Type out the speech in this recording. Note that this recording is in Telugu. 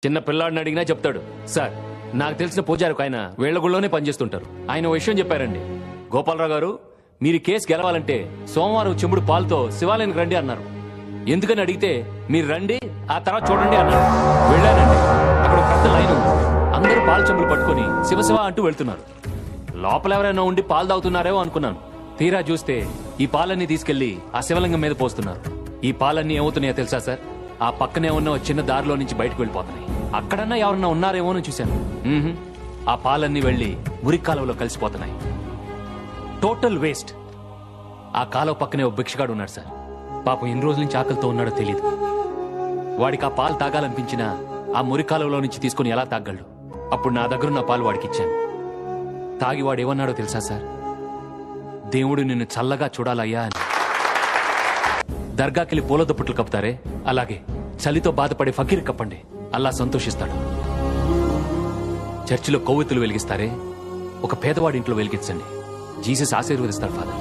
చిన్న పిల్లాడిని అడిగినా చెప్తాడు. సార్, నాకు తెలిసిన పూజారి ఆయన వీళ్ల గుళ్ళోనే పనిచేస్తుంటారు. ఆయన ఓ విషయం చెప్పారండి. గోపాలరావు గారు, మీరు కేసు గెలవాలంటే సోమవారం చెంబుడు పాలతో శివాలయానికి రండి అన్నారు. ఎందుకని అడిగితే మీరు రండి, ఆ తర్వాత చూడండి అన్నారు. వెళ్ళానండి. అక్కడ పెద్ద లైన్ ఉంది. అందరూ పాలు చెంబులు పట్టుకుని శివశివ అంటూ వెళ్తున్నారు. లోపల ఎవరైనా ఉండి పాలు తాగుతున్నారేమో అనుకున్నాను. తీరా చూస్తే ఈ పాలన్నీ తీసుకెళ్లి ఆ శివలింగం మీద పోస్తున్నారు. ఈ పాలన్నీ ఏమవుతున్నాయో తెలుసా సార్? ఆ పక్కనే ఉన్న చిన్న దారిలో నుంచి బయటకు వెళ్ళిపోతున్నాయి. అక్కడన్నా ఎవరన్నా ఉన్నారేమో అని చూశాను. ఆ పాలన్నీ వెళ్లి మురికి కాలువలో కలిసిపోతున్నాయి. Total waste. ఆ కాలువ పక్కనే ఓ భిక్షగాడు ఉన్నాడు సార్. పాపం ఎన్ని రోజుల నుంచి ఆకలితో ఉన్నాడో తెలియదు. వాడికి ఆ పాలు తాగాలనిపించినా ఆ మురికి కాలువలో నుంచి తీసుకుని ఎలా తాగలడు? అప్పుడు నా దగ్గరున్న పాలు వాడికి ఇచ్చాను. తాగి వాడు ఏమన్నాడో తెలుసా సార్? దేవుడు నిన్ను చల్లగా చూడాలయ్యా అని. దర్గాకెళ్ళి పూల దుప్పట్లు కప్పుతారే, అలాగే చలితో బాధపడే ఫకీర్ కప్పండి, అల్లా సంతోషిస్తాడు. చర్చిలో కొవ్వొత్తులు వెలిగిస్తారే, ఒక పేదవాడి ఇంట్లో వెలిగించండి, జీసస్ ఆశీర్వదిస్తాడు ఫాదర్.